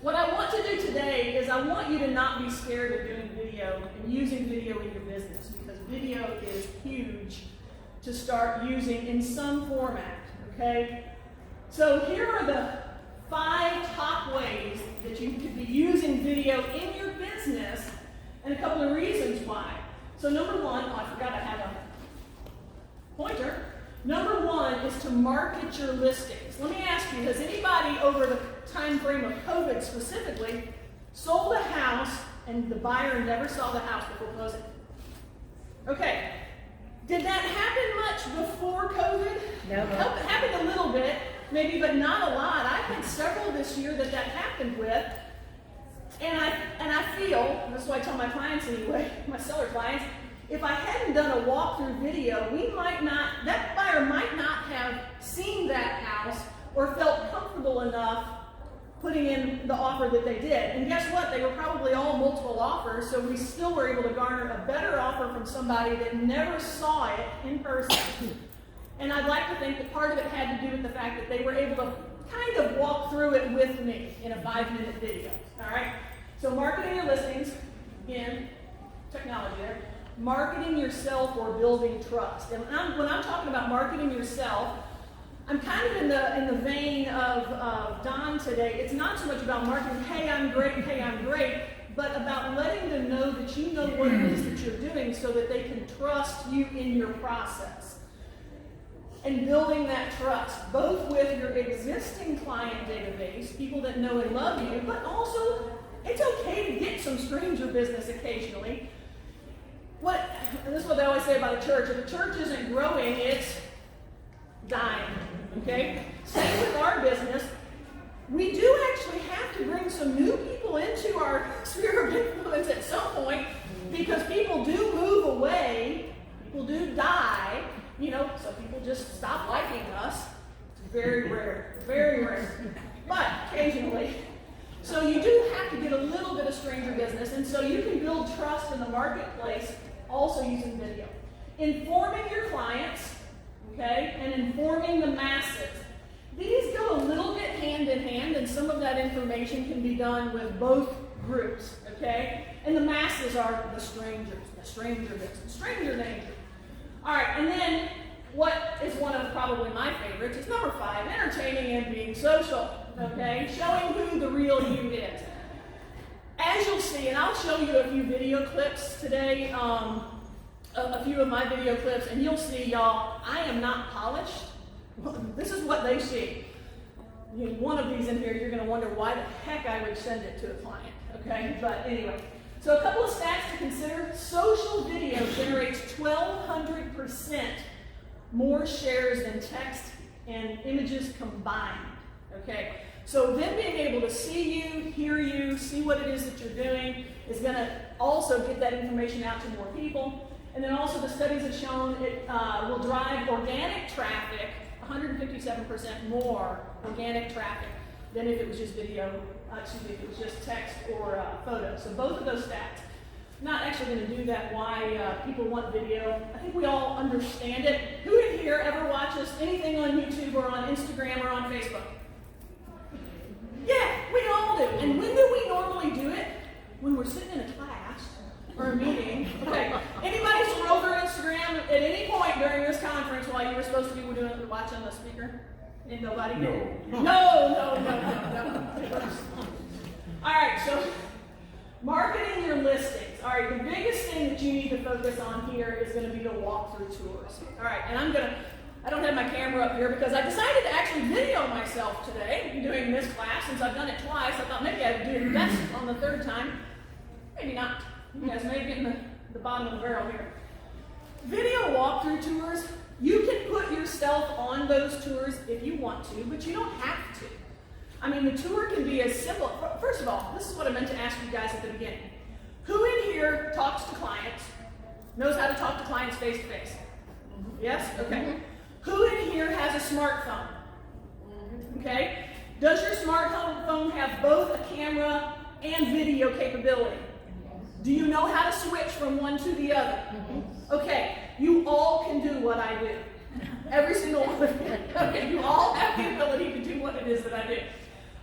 What I want to do today is I want you to not be scared of doing video and using video in your business, because video is huge to start using in some format, okay? So here are the 5 top ways that you could be using video in your business, and a couple of reasons why. So number 1, I forgot I had a pointer. Number 1 is to market your listings. Let me ask you, has anybody over the time frame of COVID specifically sold a house and the buyer never saw the house before closing? Okay. Did that happen much before COVID? No. It happened a little bit, maybe, but not a lot. I've had several this year that happened with. And I feel, that's what I tell my clients anyway, my seller clients, if I hadn't done a walkthrough video, that buyer might not have seen that house or felt comfortable enough putting in the offer that they did. And guess what? They were probably all multiple offers, so we still were able to garner a better offer from somebody that never saw it in person. And I'd like to think that part of it had to do with the fact that they were able to kind of walk through it with me in a 5-minute video. All right? So marketing your listings, again, technology there. Marketing yourself or building trust. And when I'm talking about marketing yourself, I'm kind of in the vein of Don today. It's not so much about marketing, hey, I'm great, but about letting them know that you know what it is that you're doing so that they can trust you in your process. And building that trust, both with your existing client database, people that know and love you, but also it's okay to get some stranger business occasionally. And this is what they always say about a church. If a church isn't growing, it's dying, okay? Same with our business. We do actually have to bring some new people into our sphere of influence at some point, because people do move away, people do die, some people just stop liking us. It's very rare, but occasionally. So you do have to get a little bit of stranger business, and so you can build trust in the marketplace also using video. Informing your clients, okay, and informing the masses. These go a little bit hand in hand, and some of that information can be done with both groups, okay? And the masses are the strangers, the stranger business, stranger danger. All right, and then what is one of probably my favorites is number 5, entertaining and being social, okay? Showing who the real you is. As you'll see, and I'll show you a few video clips today, a few of my video clips, and you'll see, y'all, I am not polished. This is what they see. One of these in here, you're going to wonder why the heck I would send it to a client, okay? But anyway, so a couple of stats to consider. Social video generates 1,200% more shares than text and images combined, okay? So them being able to see you, hear you, see what it is that you're doing is going to also get that information out to more people. And then also the studies have shown it will drive organic traffic 157% more organic traffic than if it was just video, if it was just text or photo. So both of those stats. I'm not actually going to do that, why people want video. I think we all understand it. Who in here ever watches anything on YouTube or on Instagram or on Facebook? Yeah, we all do. And when do we normally do it? When we're sitting in a class or a meeting. Okay. Anybody scroll through Instagram at any point during this conference while you were supposed to be watching the speaker? And nobody? No. All right, so marketing your listings. All right, the biggest thing that you need to focus on here is going to be the walkthrough tours. All right, and I don't have my camera up here because I decided to actually video myself today doing this class. Since I've done it twice, I thought maybe I would do it best on the 3rd time. Maybe not. You guys may be getting the bottom of the barrel here. Video walkthrough tours, you can put yourself on those tours if you want to, but you don't have to. I mean, the tour can be as simple. First of all, this is what I meant to ask you guys at the beginning. Who in here talks to clients, knows how to talk to clients face to face? Yes? Okay. Who in here has a smartphone? Okay. Does your smartphone have both a camera and video capability? Do you know how to switch from one to the other? Okay. You all can do what I do. Every single one of you. Okay. You all have the ability to do what it is that I do.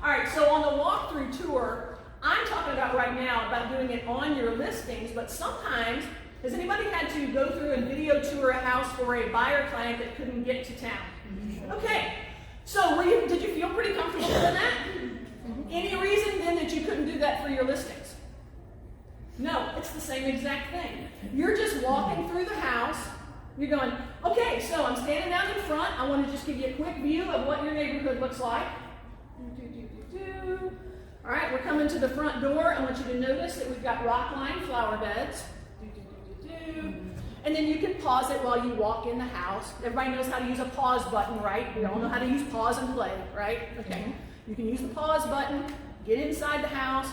All right, so on the walkthrough tour, I'm talking about right now about doing it on your listings, but sometimes, has anybody had to go through and video tour a house for a buyer client that couldn't get to town? Okay, so did you feel pretty comfortable doing that? Any reason then that you couldn't do that for your listings? No, it's the same exact thing. You're just walking through the house. You're going, okay, so I'm standing down in front. I want to just give you a quick view of what your neighborhood looks like. All right, we're coming to the front door. I want you to notice that we've got rock-lined flower beds. And then you can pause it while you walk in the house. Everybody knows how to use a pause button, right? We all know how to use pause and play, right? Okay. You can use the pause button, get inside the house.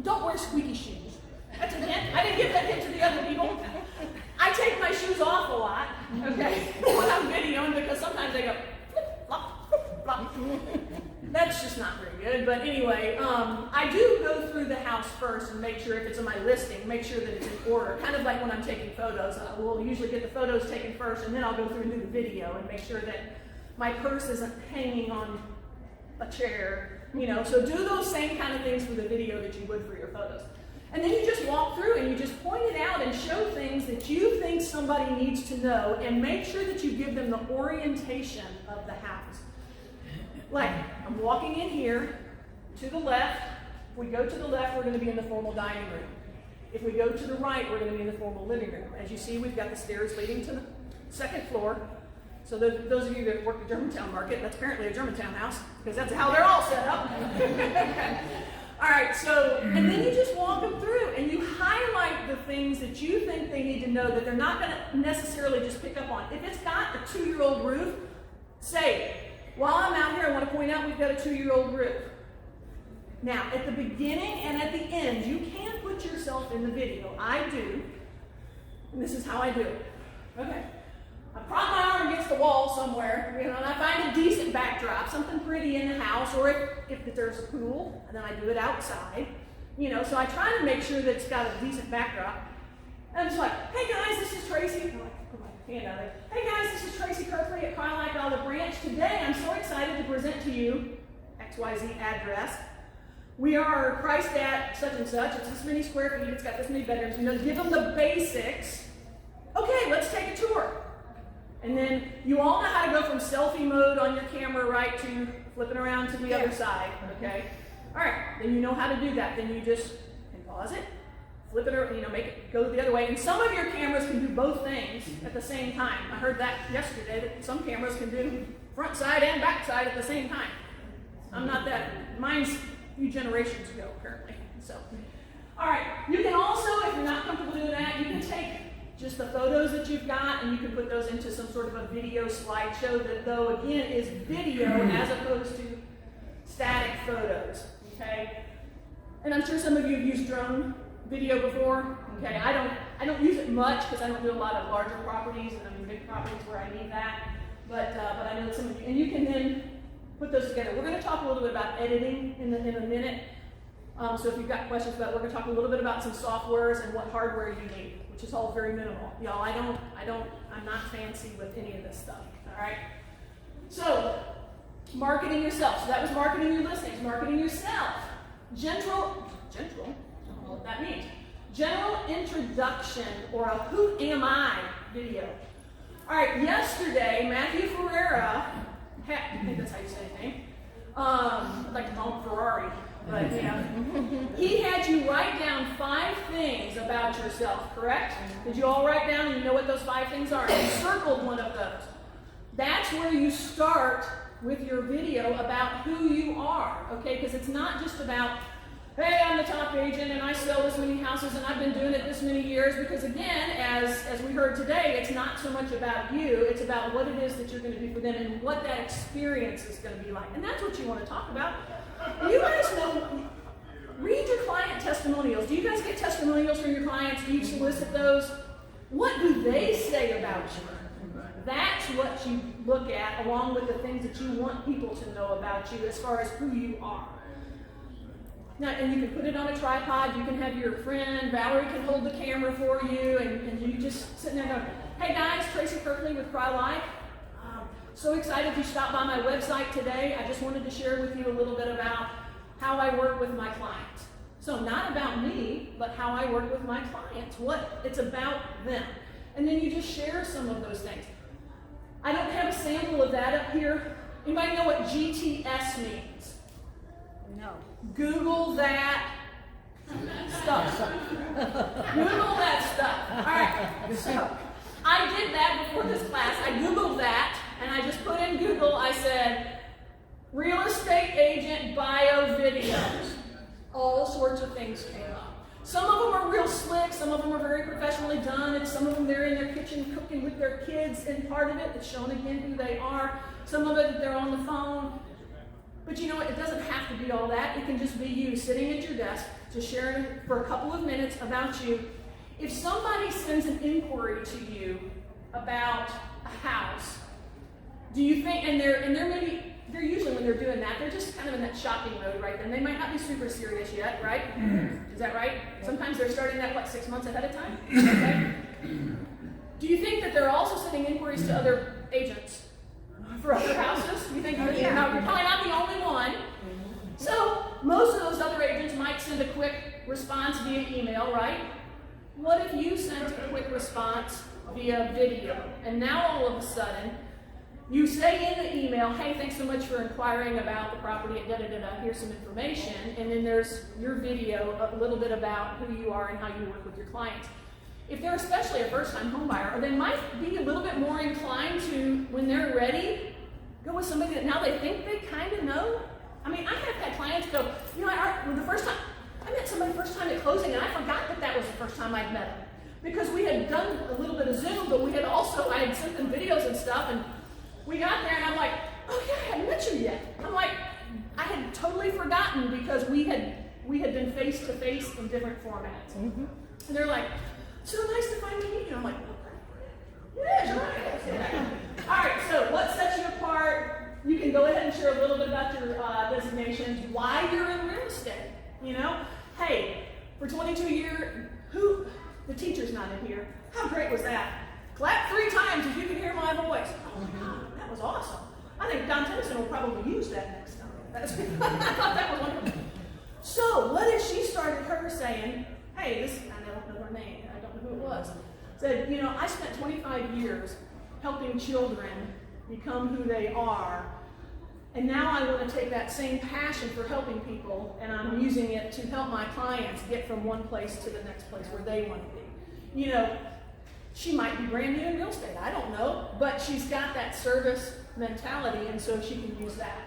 Don't wear squeaky shoes. That's a hint. I didn't give that hint to the other people. I take my shoes off a lot, okay, when I'm videoing because sometimes they go flip, flop, flip, flop. That's just not very good, but anyway, I do go through the house first and make sure if it's on my listing, make sure that it's in order. Kind of like when I'm taking photos. We'll usually get the photos taken first and then I'll go through and do the video and make sure that my purse isn't hanging on a chair, you know. So do those same kind of things for the video that you would for your photos. And then you just walk through and you just point it out and show things that you think somebody needs to know and make sure that you give them the orientation of the house. Like, I'm walking in here to the left. If we go to the left, we're going to be in the formal dining room. If we go to the right, we're going to be in the formal living room. As you see, we've got the stairs leading to the second floor. So those of you that work the Germantown market, that's apparently a Germantown house because that's how they're all set up. All right, so, and then you just walk them through and you highlight the things that you think they need to know that they're not going to necessarily just pick up on. If it's got a 2-year-old roof, say, while I'm out here, I want to point out we've got a 2-year-old roof. Now, at the beginning and at the end, you can put yourself in the video. I do, and this is how I do it. Okay. I prop my arm against the wall somewhere, you know, and I find a decent backdrop, something pretty in the house, or if there's a pool, and then I do it outside, you know, so I try to make sure that it's got a decent backdrop. And I'm just like, hey guys, this is Tracy. I'm like, put my hand out there. Hey guys, this is Tracy Kirkley at Carlisle Olive Branch. Today, I'm so excited to present to you XYZ address. We are priced at such and such. It's this many square feet. It's got this many bedrooms. You know, give them the basics. Okay, let's take a tour. And then you all know how to go from selfie mode on your camera, right, to flipping around to the other side, okay? All right, then you know how to do that. Then you just can pause it, flip it, or, you know, make it go the other way. And some of your cameras can do both things at the same time. I heard that yesterday, that some cameras can do front side and back side at the same time. I'm not that. Mine's a few generations ago, apparently. So, all right, you can also, if you're not comfortable doing that, you can take just the photos that you've got, and you can put those into some sort of a video slideshow that, though, again, is video as opposed to static photos, okay? And I'm sure some of you have used drone video before, okay? I don't use it much because I don't do a lot of larger properties, and I mean big properties where I need that, but I know that some of you, and you can then put those together. We're going to talk a little bit about editing in a minute, so if you've got questions about it, we're going to talk a little bit about some softwares and what hardware you need, which is all very minimal. Y'all, I'm not fancy with any of this stuff, all right? So, marketing yourself. So that was marketing your listings, marketing yourself. Gentle, I don't know what that means. General introduction, or a who am I video. All right, yesterday, Matthew Ferreira, I think that's how you say his name. I'd like to call him Ferrari. But yeah, he had you write down 5 things about yourself, correct? Did you all write down and you know what those 5 things are? And you circled one of those. That's where you start with your video about who you are, okay? Because it's not just about, hey, I'm the top agent and I sell this many houses and I've been doing it this many years. Because again, as we heard today, it's not so much about you, it's about what it is that you're going to do for them and what that experience is going to be like. And that's what you want to talk about. You guys know, read your client testimonials. Do you guys get testimonials from your clients? Do you solicit those? What do they say about you? That's what you look at along with the things that you want people to know about you as far as who you are. Now, and you can put it on a tripod. You can have your friend, Valerie can hold the camera for you, and you just sitting there going, hey guys, Tracy Kirkley with Cry Life. So excited you stopped by my website today. I just wanted to share with you a little bit about how I work with my clients. So not about me, but how I work with my clients. What it's about them. And then you just share some of those things. I don't have a sample of that up here. Anybody know what GTS means? No. Google that stuff. Google that stuff. All right. So I did that before this class. I Googled that, and I just put in Google. I said, real estate agent bio videos. All sorts of things came up. Some of them are real slick. Some of them are very professionally done, and some of them they're in their kitchen cooking with their kids. And part of it is showing again who they are. Some of it they're on the phone. But you know what? It doesn't have to be all that. It can just be you sitting at your desk, just sharing for a couple of minutes about you. If somebody sends an inquiry to you about a house, do you think, and they're usually when they're doing that, they're just kind of in that shopping mode right then. They might not be super serious yet, right? Is that right? Sometimes they're starting that, 6 months ahead of time? Okay. Do you think that they're also sending inquiries to other agents for other houses? You think you're probably not the only one. So most of those other agents might send a quick response via email, right? What if you sent a quick response via video? And now all of a sudden, you say in the email, hey, thanks so much for inquiring about the property, here's some information, and then there's your video, a little bit about who you are and how you work with your clients. If they're especially a first-time home buyer, or they might be a little bit more inclined to, when they're ready, go with somebody that now they think they kind of know. I mean, I have had clients go, the first time, I met somebody first time at closing, and I forgot that was the first time I'd met them. Because we had done a little bit of Zoom, but I had sent them videos and stuff, and we got there, and I'm like, oh yeah, I hadn't met you yet. I'm like, I had totally forgotten because we had been face to face in different formats. Mm-hmm. And they're like, so nice to finally meet you. I'm like, yeah, right. All right, so what sets you apart? You can go ahead and share a little bit about your designations, why you're in real estate. Hey, for 22 years, the teacher's not in here. How great was that? Clap 3 times if you can hear my voice. Oh my God, that was awesome. I think Don Tennyson will probably use that next time. I thought that was wonderful. So what if she started her saying, hey, I don't know her name, I don't know who it was, said, I spent 25 years helping children become who they are, and now I want to take that same passion for helping people, and I'm using it to help my clients get from one place to the next place where they want to be. She might be brand new in real estate, I don't know, but she's got that service mentality, and so she can use that.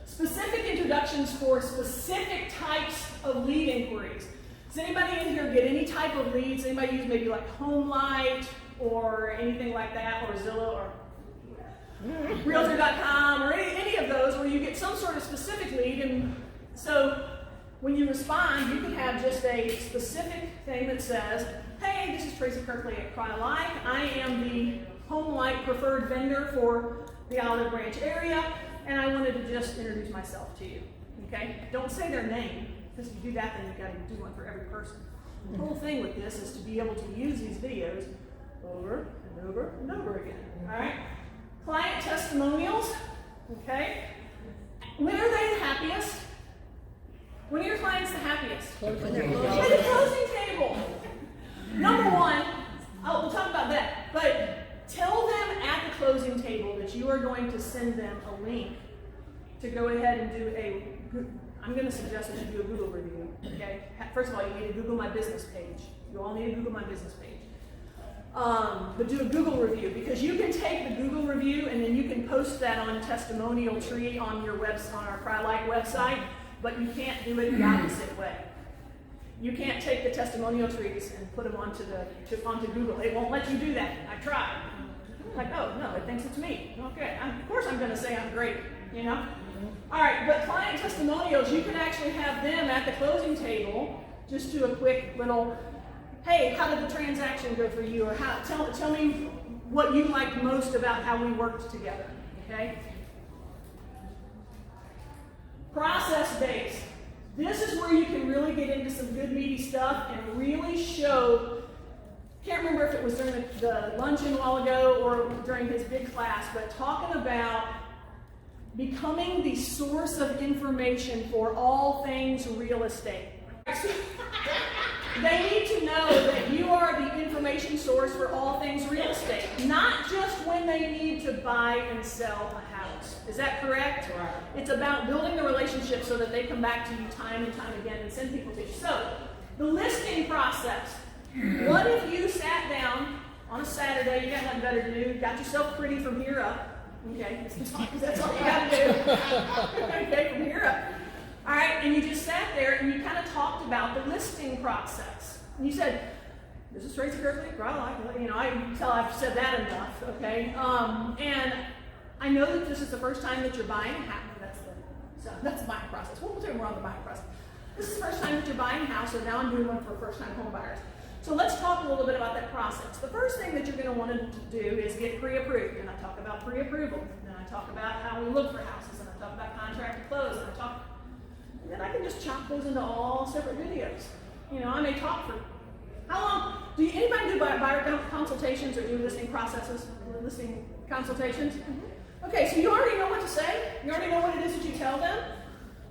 Specific introductions for specific types of lead inquiries. Does anybody in here get any type of leads? Anybody use maybe like HomeLight or anything like that, or Zillow or Realtor.com or any of those where you get some sort of specific lead? And so when you respond, you can have just a specific thing that says, hey, this is Tracy Kirkley at CryLife. I am the HomeLight preferred vendor for the Olive Branch area, and I wanted to just introduce myself to you. Okay? Don't say their name, because if you do that, then you've got to do one for every person. The whole thing with this is to be able to use these videos over and over and over again. All right? Client testimonials. Okay? When are they the happiest? When are your clients the happiest? At the closing table. Number one, we'll talk about that, but tell them at the closing table that you are going to send them a link to go ahead and do I'm going to suggest that you do a Google review, okay? First of all, you need to Google my business page. You all need to Google my business page. But do a Google review, because you can take the Google review and then you can post that on Testimonial Tree on your on our CryLife website, but you can't do it the opposite way. You can't take the testimonial trees and put them onto Google. It won't let you do that. I tried. Like, oh no, it thinks it's me. Okay, of course I'm going to say I'm great, All right, but client testimonials, you can actually have them at the closing table just do a quick little, hey, how did the transaction go for you? Or tell me what you liked most about how we worked together, okay? Process-based. This is where you can really get into some good meaty stuff and really show can't remember if it was during the luncheon a while ago or during his big class, but talking about becoming the source of information for all things real estate. They need to know that you are the information source for all things real estate, not just when they need to buy and sell a house. Is that correct? Right. It's about building the relationship so that they come back to you time and time again and send people to you. So, the listing process. What if you sat down on a Saturday, you got nothing better to do, got yourself pretty from here up, okay, that's all you got to do, okay, from here up. All right, and you just sat there and you kind of talked about the listing process. And you said, this is Tracy Kirkley, I can tell I've said that enough, okay? And I know that this is the first time that you're buying a house. That's the buying process. We'll do more on the buying process. This is the first time that you're buying a house, so now I'm doing one for first-time home buyers. So let's talk a little bit about that process. The first thing that you're going to want to do is get pre-approved. And I talk about pre-approval. Then I talk about how we look for houses. And I talk about contract to close. And then I can just chop those into all separate videos. I may talk for how long? Anybody do buyer consultations or do listing processes, listing consultations? Mm-hmm. Okay, so you already know what to say. You already know what it is that you tell them.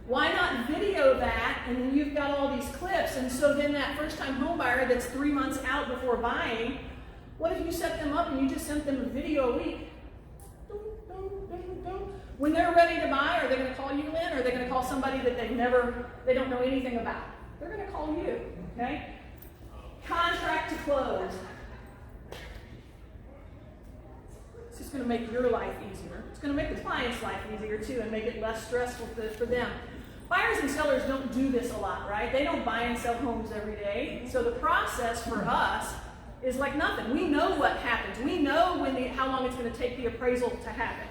Why not video that, and then you've got all these clips, and so then that first-time home buyer that's 3 months out before buying, what if you set them up and you just sent them a video a week? When they're ready to buy, are they going to call you in, or are they going to call somebody that they don't know anything about? They're going to call you, okay? Contract to close. It's just going to make your life easier. It's going to make the client's life easier too and make it less stressful for them. Buyers and sellers don't do this a lot, right? They don't buy and sell homes every day. So the process for us is like nothing. We know what happens. We know how long it's going to take the appraisal to happen.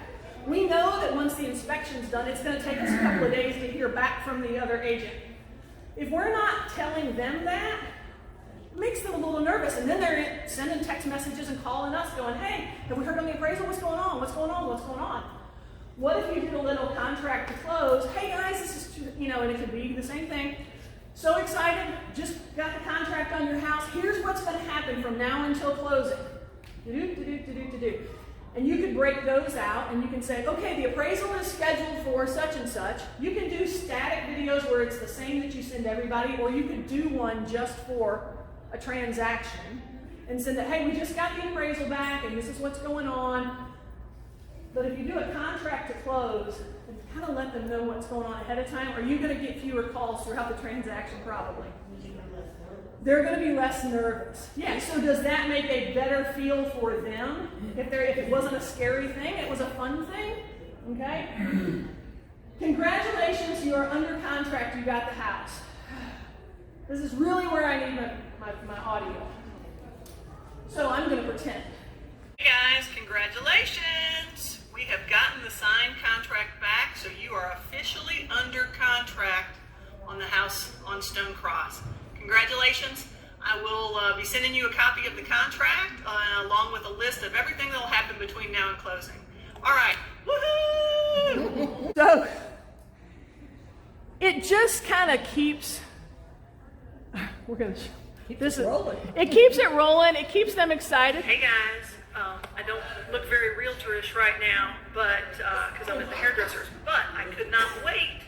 We know that once the inspection's done, it's going to take us a couple of days to hear back from the other agent. If we're not telling them that, it makes them a little nervous, and then they're sending text messages and calling us going, hey, have we heard on the appraisal? What's going on? What's going on? What's going on? What if you did a little contract to close? Hey guys, this is, and it could be the same thing. So excited, just got the contract on your house. Here's what's going to happen from now until closing. And you could break those out and you can say, okay, the appraisal is scheduled for such and such. You can do static videos where it's the same that you send everybody, or you could do one just for a transaction and send it, hey, we just got the appraisal back and this is what's going on. But if you do a contract to close and kind of let them know what's going on ahead of time, are you going to get fewer calls throughout the transaction? Probably. They're going to be less nervous. Yeah, so does that make a better feel for them? If it wasn't a scary thing, it was a fun thing? Okay? Congratulations, you are under contract, you got the house. This is really where I need my audio. So I'm going to pretend. Hey guys, congratulations! We have gotten the signed contract back, so you are officially under contract on the house on Stone Cross. Congratulations. I will be sending you a copy of the contract along with a list of everything that will happen between now and closing. All right. Woohoo! So it just kind of keeps, we're going to, it keeps it rolling. It keeps them excited. Hey guys, I don't look very realtor-ish right now, but because I'm at the hairdresser's, but I could not wait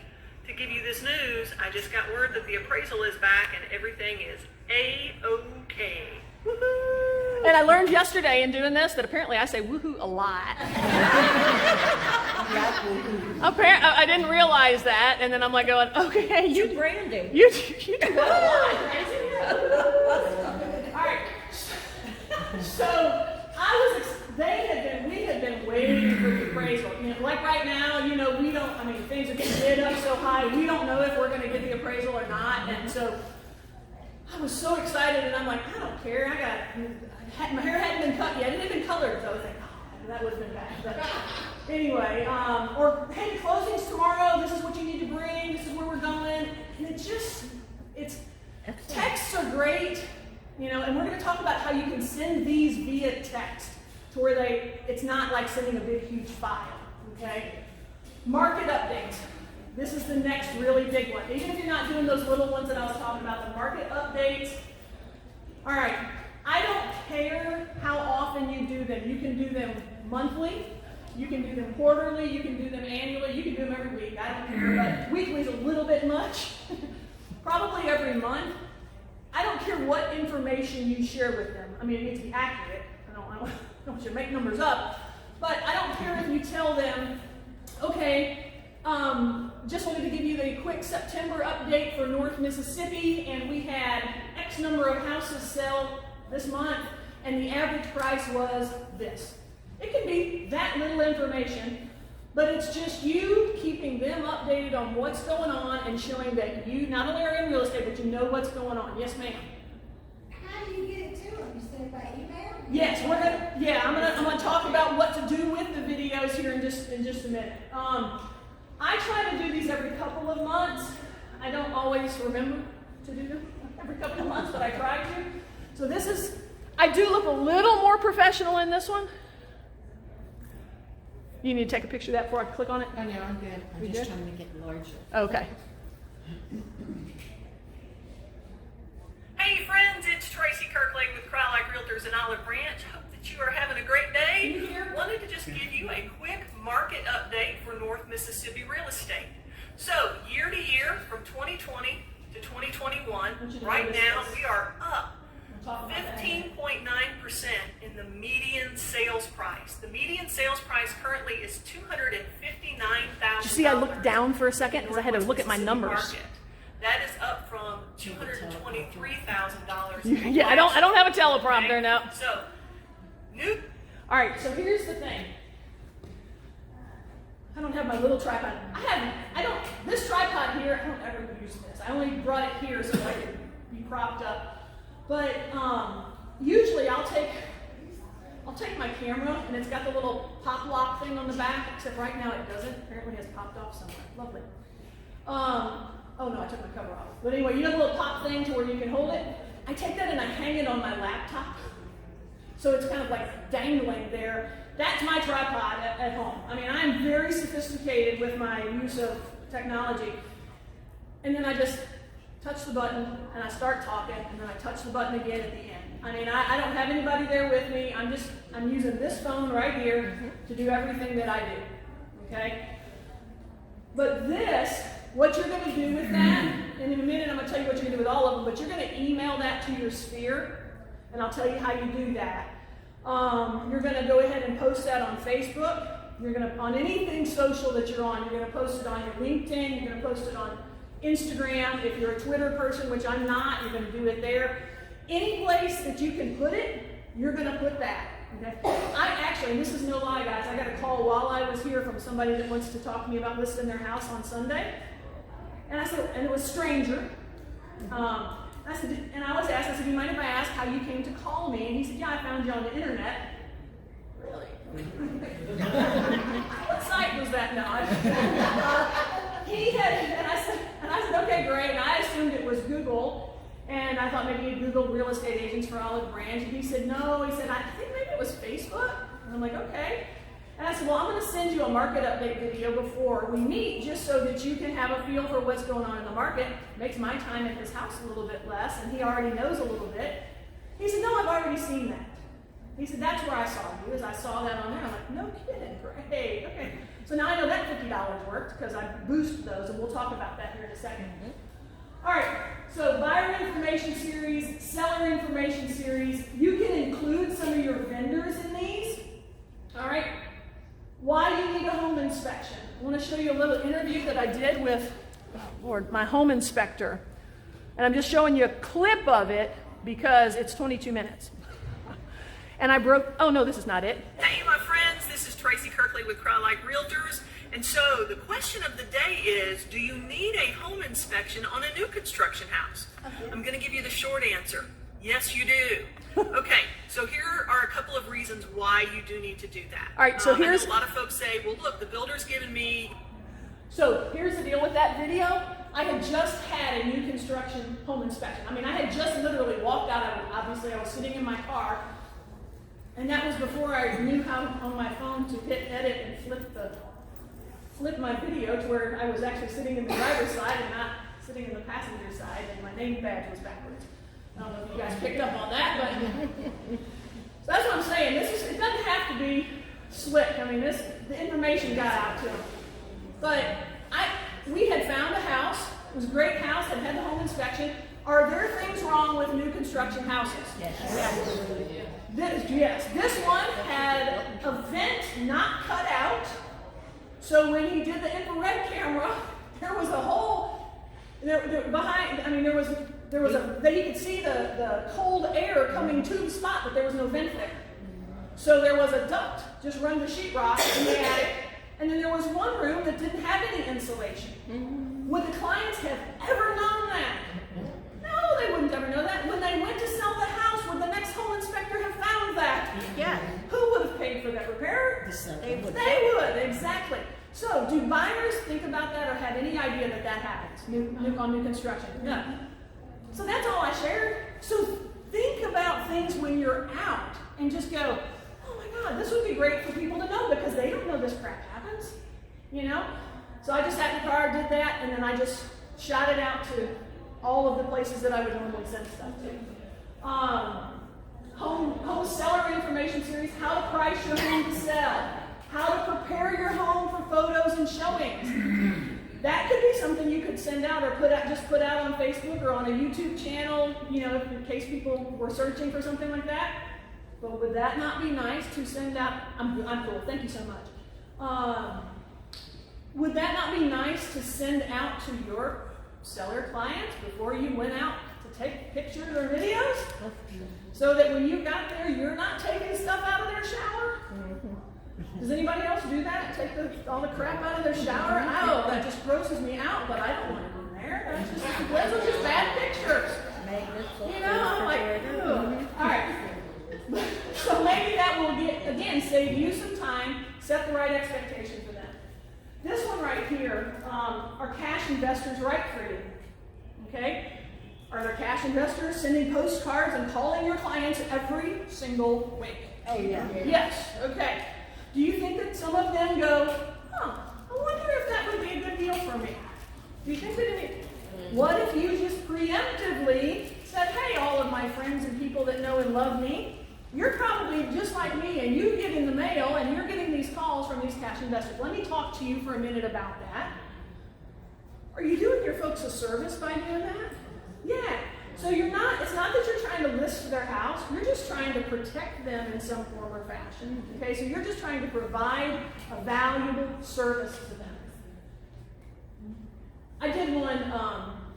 to give you this news. I just got word that the appraisal is back and everything is A-OK. Woohoo! And I learned yesterday in doing this that apparently I say woohoo a lot. Apparently, I didn't realize that, and then I'm like going, okay, you branding. You do that a lot. All right. So we had been waiting for the appraisal. Like right now, things are getting bid up so high, we don't know if we're going to get the appraisal or not, and so I was so excited, and I'm like, I don't care. My hair hadn't been cut yet. It had been colored, so I was like, oh, that would have been bad. But anyway, or hey, closing's tomorrow. This is what you need to bring. This is where we're going. And texts are great, and we're going to talk about how you can send these via text to where it's not like sending a big, huge file. Okay. Market updates. This is the next really big one. Even if you're not doing those little ones that I was talking about, the market updates. All right. I don't care how often you do them. You can do them monthly, you can do them quarterly, you can do them annually, you can do them every week. I don't care, but weekly is a little bit much. Probably every month. I don't care what information you share with them. I mean, it needs to be accurate. I don't want you to make numbers up. But I don't care if you tell them, okay, just wanted to give you the quick September update for North Mississippi, and we had X number of houses sell this month, and the average price was this. It can be that little information, but it's just you keeping them updated on what's going on and showing that you not only are in real estate, but you know what's going on. Yes, ma'am. How do you get it to them? You send it by email? Yes, I'm gonna talk about what to do with the videos here in just a minute. I try to do these every couple of months. I don't always remember to do them every couple of months, but I try to. So I do look a little more professional in this one. You need to take a picture of that before I click on it? Oh, no, I'm good. I'm You just good? trying to make it larger. Okay. Hey friends, it's Tracy Kirkley with Crowlike Realtors in Olive Branch. Hope that you are having a great day. Can you hear? Wanted to just give you a quick market update for North Mississippi real estate. So year to year, from 2020 to 2021, right now we are up We'll talk about that. 15.9% in the median sales price. The median sales price currently is $259,000. Did you see I looked down for a second because I had to look at my numbers? Market. That is up from $223,000. Yeah, I don't have a teleprompter now. So, new. All right, so here's the thing. I don't have my little tripod. This tripod here, I don't ever use this. I only brought it here so I could be propped up. But usually I'll take my camera, and it's got the little pop lock thing on the back, except right now it doesn't. Apparently it has popped off somewhere. Lovely. Oh no, I took my cover off. But anyway, you know the little pop thing to where you can hold it? I take that and I hang it on my laptop. So it's kind of like dangling there. That's my tripod at home. I mean, I'm very sophisticated with my use of technology. And then I just touch the button and I start talking, and then I touch the button again at the end. I mean, I don't have anybody there with me. I'm using this phone right here to do everything that I do. Okay? But what you're going to do with that, and in a minute I'm going to tell you what you're going to do with all of them, but you're going to email that to your sphere, and I'll tell you how you do that. You're going to go ahead and post that on Facebook. You're going to, on anything social that you're on, you're going to post it on your LinkedIn, you're going to post it on Instagram. If you're a Twitter person, which I'm not, you're going to do it there. Any place that you can put it, you're going to put that. Okay? And this is no lie, guys, I got a call while I was here from somebody that wants to talk to me about listing their house on Sunday. And I said, and it was a stranger. I said, and I was asked, I said, do you mind if I ask how you came to call me? And he said, yeah, I found you on the internet. Really? What site was that? No. And I said, okay, great. And I assumed it was Google. And I thought maybe he'd Googled real estate agents for Olive Branch. And he said, no. He said, I think maybe it was Facebook. And I'm like, okay. And I said, well, I'm going to send you a market update video before we meet, just so that you can have a feel for what's going on in the market. Makes my time at his house a little bit less, and he already knows a little bit. He said, no, I've already seen that. He said, that's where I saw you, as I saw that on there. I'm like, no kidding, great, okay. So now I know that $50 worked, because I boosted those, and we'll talk about that here in a second. All right, so buyer information series, seller information series. You can include some of your vendors in these, all right? Why you need a home inspection. I want to show you a little interview that I did with, my home inspector. And I'm just showing you a clip of it because it's 22 minutes. And oh no, this is not it. Hey my friends, this is Tracy Kirkley with Crowlike Realtors. And so the question of the day is, do you need a home inspection on a new construction house? I'm going to give you the short answer. Yes, you do. Okay, so here are a couple of reasons why you do need to do that. All right, so I know here's a lot of folks say, well, look, the builder's given me. So here's the deal with that video. I had just had a new construction home inspection. I mean, I had just literally walked out. Obviously, I was sitting in my car, and that was before I knew how on my phone to hit edit and flip my video to where I was actually sitting in the driver's side and not sitting in the passenger side, and my name badge was backwards. I don't know if you guys picked up on that, but so that's what I'm saying. It doesn't have to be slick. I mean, the information got out to them. But we had found a house. It was a great house. Had the home inspection. Are there things wrong with new construction houses? Yes. This one had a vent not cut out. So when he did the infrared camera, there was a hole behind. I mean, there was that you could see the cold air coming to the spot, but there was no vent there. So there was a duct just run to sheetrock in the attic, and then there was one room that didn't have any insulation. Would the clients have ever known that? No, they wouldn't ever know that. When they went to sell the house, would the next home inspector have found that? Yeah. Who would have paid for that repair? They would. They would, exactly. So, do buyers think about that or have any idea that happens on new construction? No. So that's all I shared. So think about things when you're out and just go, oh my God, this would be great for people to know because they don't know this crap happens, you know? So I just sat in the car, did that, and then I just shot it out to all of the places that I would normally send stuff to. Home seller information series, how to price your home to sell, how to prepare your home for photos and showings. That could be something you could send out or put out on Facebook or on a YouTube channel, you know, in case people were searching for something like that. But would that not be nice to send out? I'm cool. Thank you so much. Would that not be nice to send out to your seller clients before you went out to take pictures or videos? So that when you got there, you're not taking stuff out of their shower? Does anybody else do that? Take all the crap out of their shower? Oh, that just grosses me out, but I don't want it in there. Those are just bad pictures. You know, I'm like, ugh. All right. So maybe that will save you some time, set the right expectation for them. This one right here, are cash investors right for you? Okay? Are there cash investors sending postcards and calling your clients every single week? Oh, yeah. Yes, okay. Do you think that some of them go, I wonder if that would be a good deal for me? Do you think that what if you just preemptively said, hey, all of my friends and people that know and love me, you're probably just like me and you get in the mail and you're getting these calls from these cash investors. Let me talk to you for a minute about that. Are you doing your folks a service by doing that? Yeah. So it's not that you're trying to list their house, you're just trying to protect them in some form or fashion. Okay, so you're just trying to provide a valuable service to them. I did one,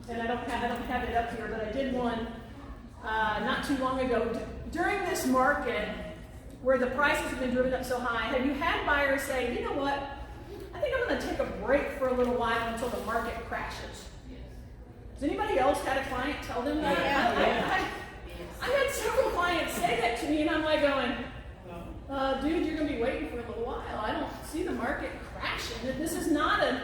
and I don't have it up here, but I did one not too long ago. During this market, where the prices have been driven up so high, have you had buyers say, you know what, I think I'm going to take a break for a little while until the market crashes? Has anybody else had a client tell them that? Yeah. I had several clients say that to me, and I'm like going, dude, you're going to be waiting for a little while. I don't see the market crashing. This is not a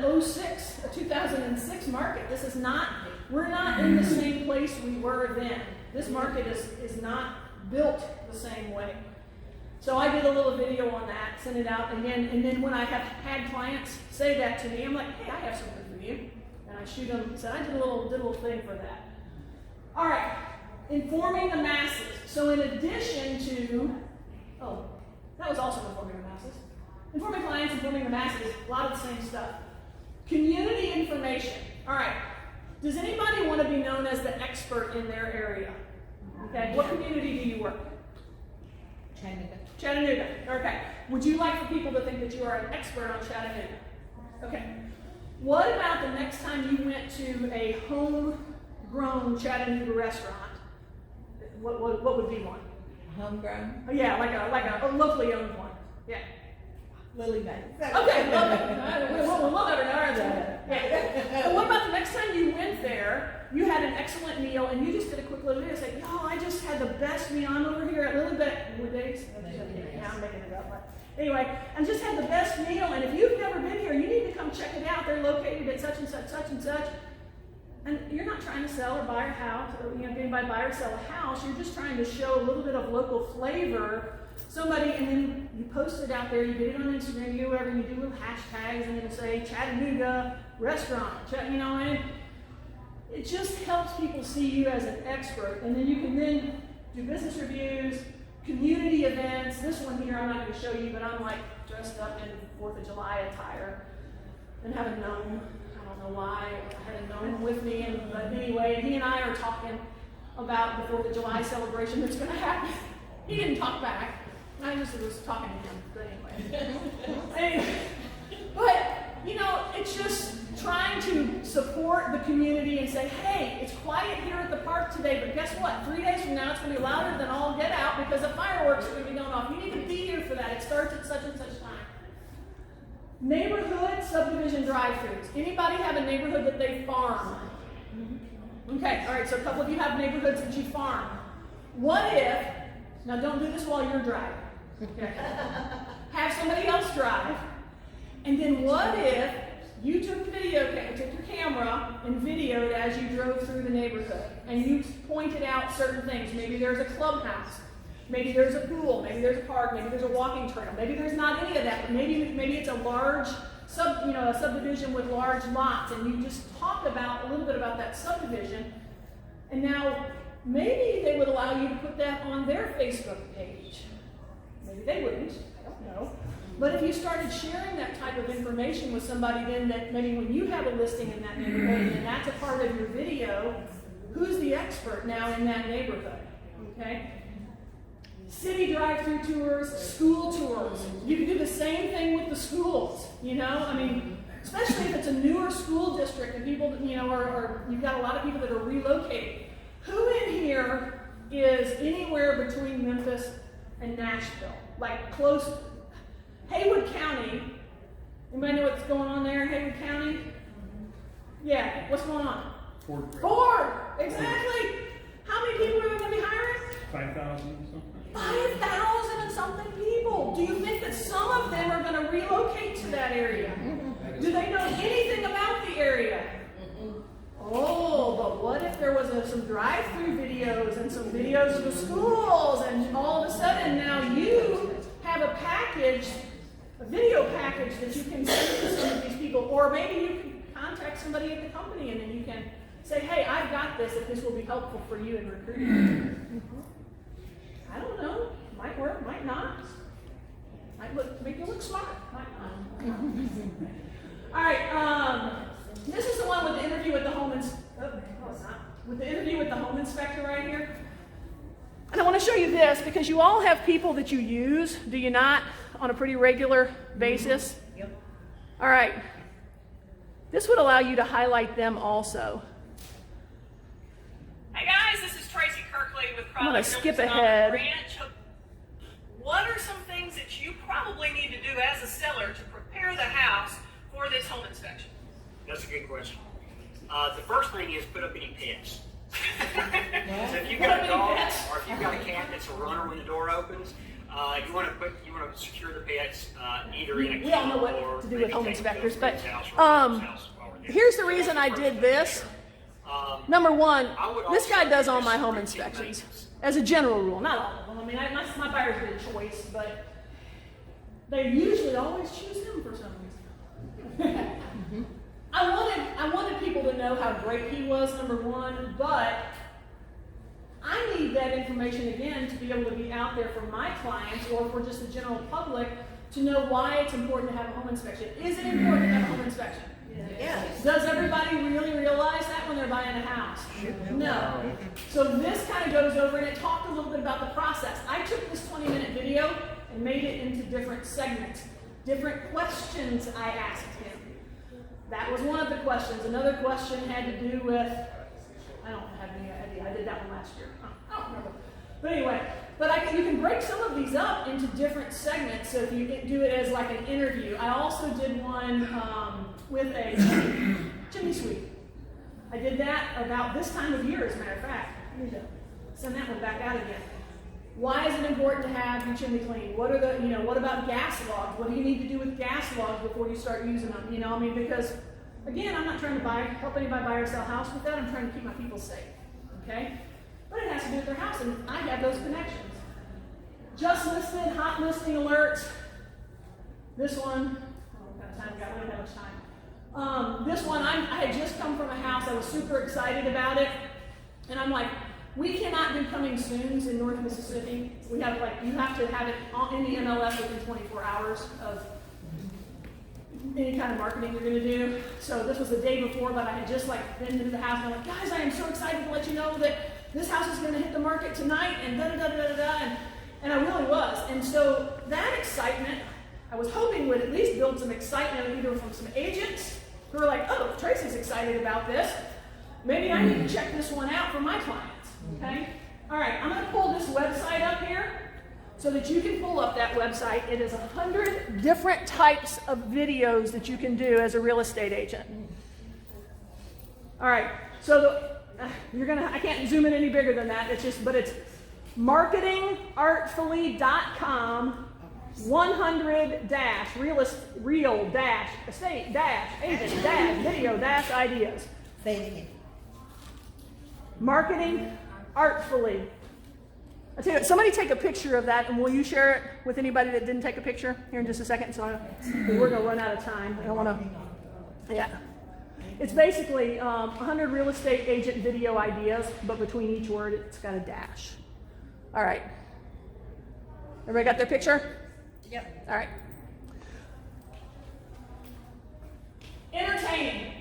2006 market. This is not, we're not in the same place we were then. This market is not built the same way. So I did a little video on that, sent it out again, and then when I have had clients say that to me, I'm like, hey, I have something for you. And I shoot them, so I did a little thing for that. All right, informing the masses. So in addition to, that was also informing the masses. Informing clients, informing the masses, a lot of the same stuff. Community information. All right, does anybody want to be known as the expert in their area? Okay, what community do you work in? Chattanooga. Okay. Would you like for people to think that you are an expert on Chattanooga? Okay. What about the next time you went to a homegrown Chattanooga restaurant? What would be one? Homegrown? Oh, yeah, like a locally owned one. Yeah. Lily May. Okay, love it. We'll never know. Yeah. And what about the next time you went there, you had an excellent meal, and you just did a quick little video saying, I just had the best meal. I'm over here at Lily. Yeah, I'm making it up. But anyway, I just had the best meal, and if you've never been here, you need to come check it out. They're located at such and such, such and such. And you're not trying to sell or buy a house, or anybody buy or sell a house. You're just trying to show a little bit of local flavor. Somebody, and then you post it out there, you get it on Instagram, you do whatever, you do little hashtags, and it'll say Chattanooga restaurant, and it just helps people see you as an expert, and then you can then do business reviews, community events. This one here I'm not going to show you, but I'm like dressed up in 4th of July attire and have a gnome. I don't know why I had a gnome with me, but anyway, he and I are talking about the 4th of July celebration that's going to happen. He didn't talk back. I just was talking to him, but anyway. But, you know, it's just trying to support the community and say, hey, it's quiet here at the park today, but guess what? 3 days from now, it's going to be louder than all get out because the fireworks are going to be going off. You need to be here for that. It starts at such and such time. Neighborhood subdivision drive-throughs. Anybody have a neighborhood that they farm? Okay, all right, so a couple of you have neighborhoods that you farm. What if, now don't do this while you're driving, okay? Have somebody else drive, and then what if you took took your camera and videoed as you drove through the neighborhood, and you pointed out certain things. Maybe there's a clubhouse, maybe there's a pool, maybe there's a park, maybe there's a walking trail, maybe there's not any of that, but maybe it's a large a subdivision with large lots, and you just talk about a little bit about that subdivision, and now maybe they would allow you to put that on their Facebook page. Maybe they wouldn't, I don't know. But if you started sharing that type of information with somebody, then that maybe when you have a listing in that neighborhood and that's a part of your video, who's the expert now in that neighborhood? Okay? City drive-through tours, school tours. You can do the same thing with the schools, you know? I mean, especially if it's a newer school district and people, you know, or you've got a lot of people that are relocating. Who in here is anywhere between Memphis and Nashville? Like close, Haywood County. Anybody know what's going on there in Haywood County? Yeah, what's going on? Ford, exactly. How many people are we going to be hiring? 5,000 something. 5,000 and something people. Do you think that some of them are going to relocate to that area? Do they know anything about the area? Oh, but what if there was some drive-through videos and some videos of the schools, and all of a sudden now you have a package, a video package that you can send to some of these people, or maybe you can contact somebody at the company and then you can say, hey, I've got this, if this will be helpful for you in recruiting. I don't know. Might work, might not. Might make you look smart, might not. All right, this is the one with the interview with the home inspector right here. And I want to show you this because you all have people that you use, do you not, on a pretty regular basis? Yep. All right. This would allow you to highlight them also. Hey guys, this is Tracy Kirkley with I'm gonna Product skip Builders ahead. Ranch. What are some things that you probably need to do as a seller to prepare the house for this home inspection? That's a good question. The first thing is put up any pets. So if you've got a dog or if you've got a cat that's a runner when the door opens, you want to secure the pets either in a We all know kennel what or to do with maybe home take them to a inspectors, but friend's house or a neighbor's house while we're there. here's the reason I did this. Number one, I would this guy also does all suggest my home routine inspections. maintenance. As a general rule, not all of them. I mean, my buyers get a choice, but they usually always choose him for some reason. I wanted people to know how great he was, number one, but I need that information again to be able to be out there for my clients or for just the general public to know why it's important to have a home inspection. Is it important to have a home inspection? Yes. Does everybody really realize that when they're buying a house? No. So this kind of goes over and it talked a little bit about the process. I took this 20-minute video and made it into different segments, different questions I asked him. That was one of the questions. Another question had to do with, I don't have any idea, I did that one last year. I don't remember. But anyway, you can break some of these up into different segments, so if you do it as like an interview. I also did one with a chimney sweep. I did that about this time of year, as a matter of fact. I need to send that one back out again. Why is it important to have your chimney clean? What about gas logs? What do you need to do with gas logs before you start using them? Because again, I'm not trying to help anybody buy or sell a house with that. I'm trying to keep my people safe. Okay? But it has to do with their house, and I have those connections. Just listed, hot listing alerts. This one, we don't have much time. This one, I had just come from a house. I was super excited about it. And I'm like, we cannot do coming soons in North Mississippi. We have you have to have it in the MLS within 24 hours of any kind of marketing you're gonna do. So this was the day before, but I had just been into the house and I'm like, guys, I am so excited to let you know that this house is gonna hit the market tonight and da-da-da-da-da-da. And I really was. And so that excitement, I was hoping would at least build some excitement either from some agents who are like, oh, Tracy's excited about this. Maybe I need to check this one out for my clients, okay? All right, I'm gonna pull this website up here so that you can pull up that website. It is 100 different types of videos that you can do as a real estate agent. All right, so I can't zoom in any bigger than that. But it's marketingartfully.com 100-real-estate-agent-video-ideas. Say it again. Marketing artfully. I tell you what, somebody take a picture of that, and will you share it with anybody that didn't take a picture here in just a second? So we're going to run out of time. I don't want to. Yeah. It's basically 100 real estate agent video ideas, but between each word, it's got a dash. All right. Everybody got their picture? Yep. All right. Entertaining.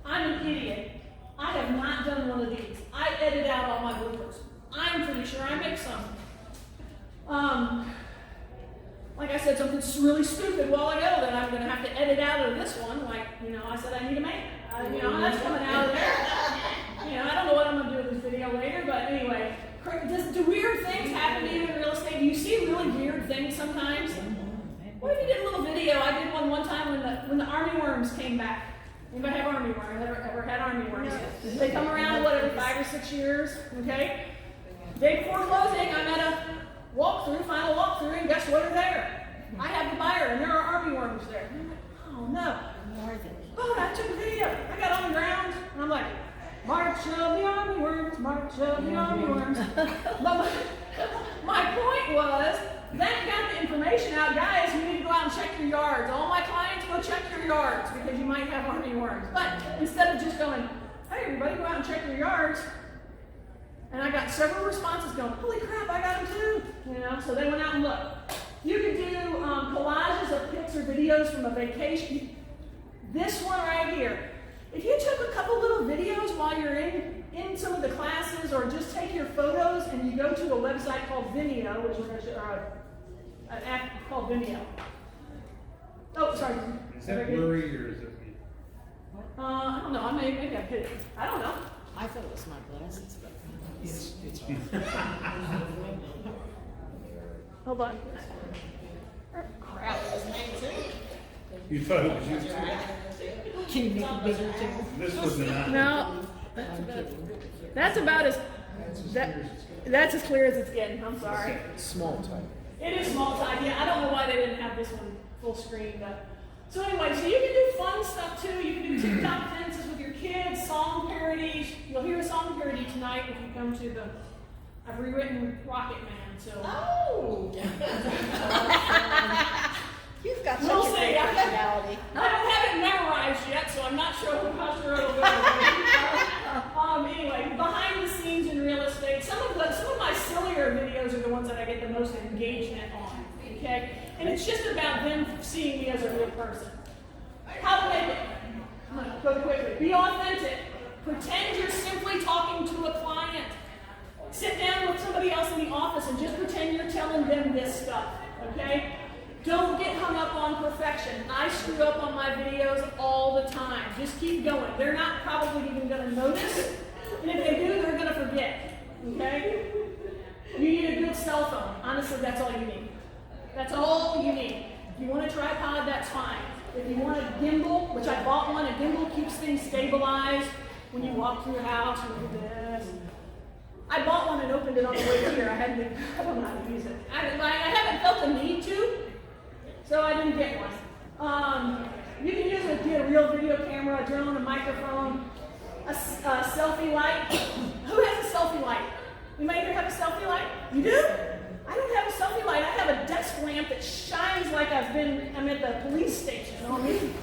I'm an idiot. I have not done one of these. I edit out all my bloopers. I'm pretty sure I make some. Like I said, something really stupid a while ago that I'm going to have to edit out of this one. I said I need a man. That's coming out of there. I don't know what I'm going to do with this video later, but anyway. Do weird things happen to you in real estate? Do you see really weird things sometimes? What if you did a little video? I did one time when the army worms came back. Anybody have army worms? Ever had army worms? They come around, every 5 or 6 years, okay? Day before closing, I'm at a final walkthrough, and guess what are there? I have the buyer, and there are army worms there. I'm like, oh no. Oh, I took a video. I got on the ground, and I'm like, march of the army worms, march of the army worms. But my point was, that got the information out. Guys, you need to go out and check your yards. All my clients, go check your yards because you might have army worms. But instead of just going, hey, everybody, go out and check your yards. And I got several responses going, holy crap, I got them too. So they went out and looked. You can do collages of pics or videos from a vacation. This one right here. If you took a couple little videos while you're in some of the classes, or just take your photos and you go to a website called Vimeo, which we're going to show, an app called Vimeo. Oh, sorry. Is that blurry or is it me? I don't know. Maybe I hit it. I don't know. I thought it was my glasses, but It's Hold on. crap, it was mine too. You thought it was you too? Can you make it bigger too? This was not. No, I'm kidding. that's about as that's as clear as it's getting. I'm sorry. Small type. It is small time. Yeah, I don't know why they didn't have this one full screen, but so anyway, so you can do fun stuff too. You can do TikTok dances with your kids, song parodies. You'll hear a song parody tonight if you come to the. I've rewritten Rocket Man, so. Oh! You've got such We'll a see. great personality. I don't have it memorized yet, so I'm not sure how sure it'll go. Anyway, behind the scenes in real estate, some of my sillier videos are the ones that I get the most engagement on. Okay, and it's just about them seeing me as a real person. How to make it? I'm gonna go quickly. Be authentic. Pretend you're simply talking to a client. Sit down with somebody else in the office and just pretend you're telling them this stuff. Okay. Don't get hung up on perfection. I screw up on my videos all the time. Just keep going. They're not probably even going to notice. And if they do, they're going to forget. Okay? You need a good cell phone. Honestly, that's all you need. That's all you need. If you want a tripod, that's fine. If you want a gimbal, which I bought one, a gimbal keeps things stabilized when you walk through the house and do this. I bought one and opened it on the way here. I don't know how to use it. I haven't felt the need to. So I didn't get one. You can use a real video camera, a drone, a microphone, a selfie light. Who has a selfie light? Anybody here have a selfie light? You do? I don't have a selfie light. I have a desk lamp that shines like I'm at the police station on me.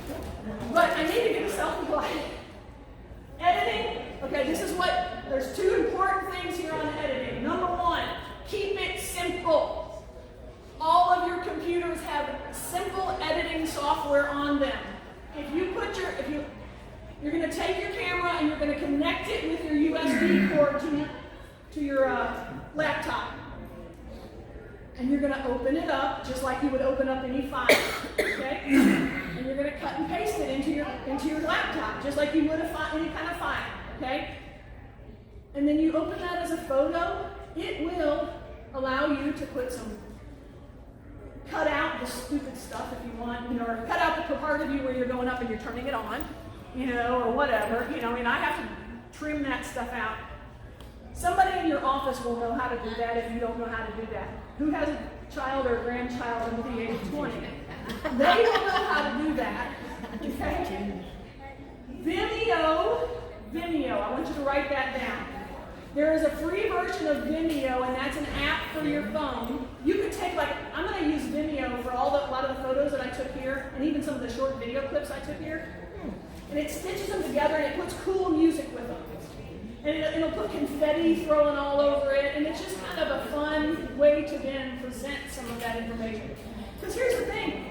But I need to get a selfie light. There's two important things here on editing. Number one, keep it simple. All of your computers have simple editing software on them. If you put you're going to take your camera and you're going to connect it with your USB cord to your laptop. And you're going to open it up just like you would open up any file, okay? And you're going to cut and paste it into your laptop just like you would any kind of file, okay? And then you open that as a photo. It will allow you to cut out the stupid stuff if you want, or cut out the part of you where you're going up and you're turning it on, or whatever. I have to trim that stuff out. Somebody in your office will know how to do that if you don't know how to do that. Who has a child or a grandchild under the age of 20? They will know how to do that. Okay? Vimeo, I want you to write that down. There is a free version of Vimeo, and that's an app for your phone. You could take, I'm going to use Vimeo for a lot of the photos that I took here, and even some of the short video clips I took here. And it stitches them together, and it puts cool music with them. And it'll put confetti throwing all over it, and it's just kind of a fun way to then present some of that information. Because here's the thing.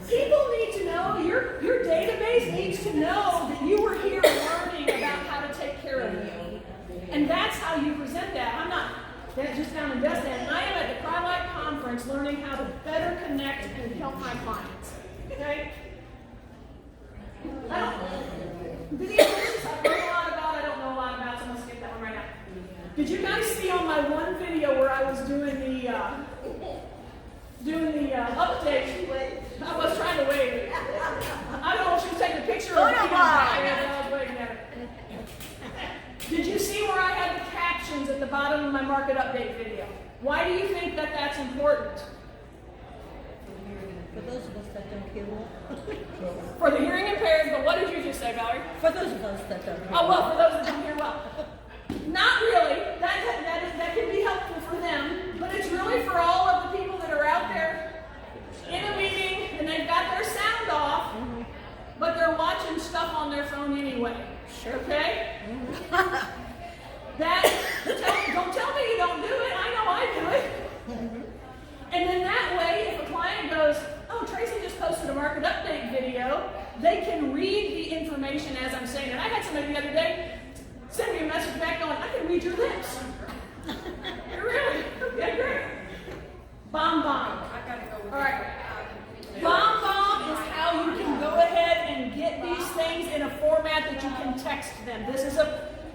People need to know, your database needs to know that you were here learning about how to take care of you. And that's how you present that. I'm not just down in Destin. I am at the CryLight conference learning how to better connect and help my clients. Okay? Video I've learned a lot about, I don't know a lot about, so I'm going to skip that one right now. Did you guys see on my one video where I was doing the update? I was trying to wave. I don't know if she was taking a picture or I was waving at her. Did you see where I had the captions at the bottom of my market update video? Why do you think that that's important? For those of us that don't hear well. For the hearing impaired, but what did you just say, Valerie? For those of us that don't hear Oh, well, for those that don't hear well. Not really. That can be helpful for them, but it's really for all of the people that are out there in a meeting and they've got their sound off, but they're watching stuff on their phone anyway. Sure. Okay? Don't tell me you don't do it. I know I do it. And then that way, if a client goes, oh, Tracy just posted a market update video, they can read the information as I'm saying it. I had somebody the other day send me a message back going, I can read your lips. Really? Okay, great. BombBomb. All right. BombBomb is how you can go ahead and get these things in a format that you can text them.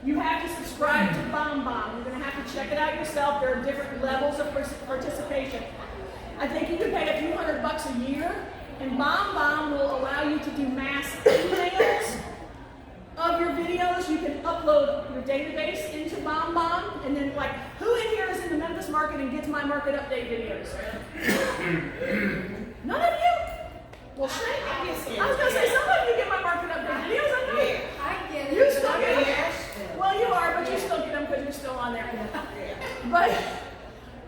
You have to subscribe to BombBomb. You're going to have to check it out yourself. There are different levels of participation. I think you can pay a few $100 a year, and BombBomb will allow you to do mass emails of your videos. You can upload your database into BombBomb, and then who in here is in the Memphis market and gets my market update videos? None of you? Well, shame. I was going to say, some of you get my market update videos. I know. I get it. You still get them. Well, you are, but you still get them because you're still on there. But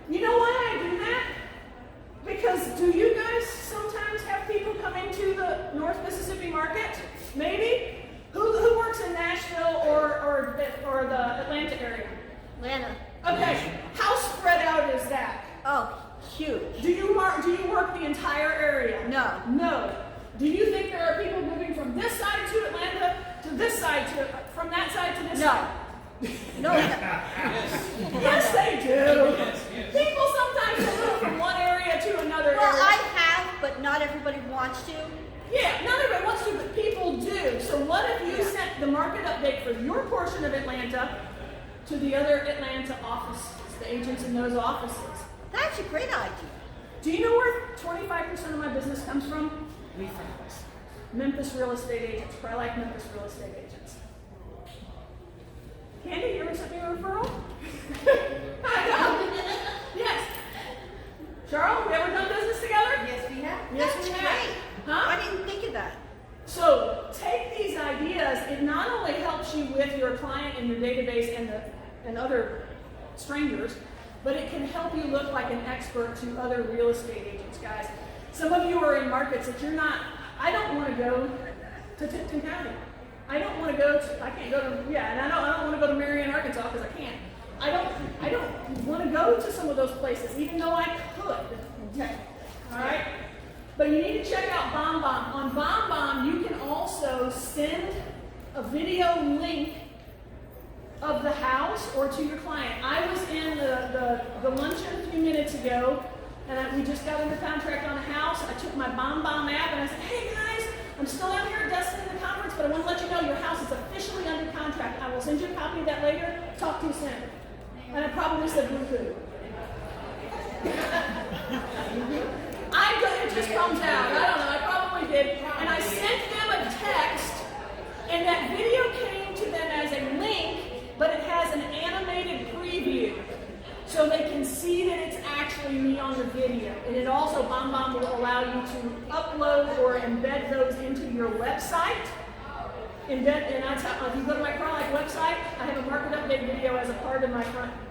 you know why I do that? Because do you guys sometimes have people come into the North Mississippi market? Maybe? Who works in Nashville or the Atlanta area? Atlanta. Okay. How spread out is that? Oh, huge. Do you work the entire area? No. No. Do you think there are people moving from this side to Atlanta to this side from that side to this side? No. Yes, they do. People sometimes move from one area to another Well, area. I have, but not everybody wants to. Yeah, not everybody wants to, but people do. So what if you sent the market update for your portion of Atlanta to the other Atlanta offices, the agents in those offices? That's a great idea. Do you know where 25% of my business comes from? Referrals. Memphis real estate agents. I like Memphis real estate agents. Candy, you ever sent me a referral? I know. Yes. Charles, we ever done business together? Yes, we have. Yes, That's we great. have. Huh? I didn't think of that. So take these ideas. It not only helps you with your client and your database and other strangers, but it can help you look like an expert to other real estate agents, guys. Some of you are in markets that you're not. I don't want to go to Tipton County. I don't want to go to, I can't go to, yeah, and I don't want to go to Marion, Arkansas because I can't. I don't want to go to some of those places, even though I could. Okay. All right? But you need to check out BombBomb. On BombBomb, you can also send a video link of the house or to your client. I was in the luncheon a few minutes ago, and we just got under contract on a house. I took my BombBomb app and I said, hey guys, I'm still out here at Destiny in the conference, but I want to let you know your house is officially under contract. I will send you a copy of that later. Talk to you soon. And I probably said boo-hoo. It just comes out. I don't know. I probably did. And I sent them a text, and that video came to them as a link, but it has an animated preview, so they can see that it's actually me on the video. And it also, BombBomb will allow you to upload or embed those into your website. And if you go to my CarLife website, I have a market update video as a part of my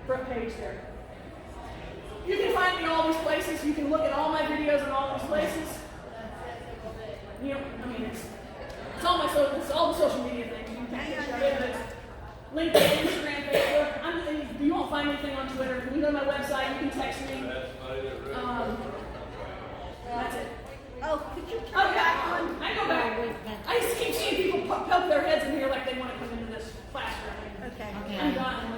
front page there. You can find me all these places. You can look at all my videos in all these places. You know, I mean, it's all the social media things. You can't shut it. LinkedIn, Instagram, Facebook. You won't find anything on Twitter. You can go to my website. You can text me. That's it. Oh, could you Oh, turn back yeah, on? I go back. I just keep seeing people poke their heads in here like they want to come into this classroom. Okay. I'm done.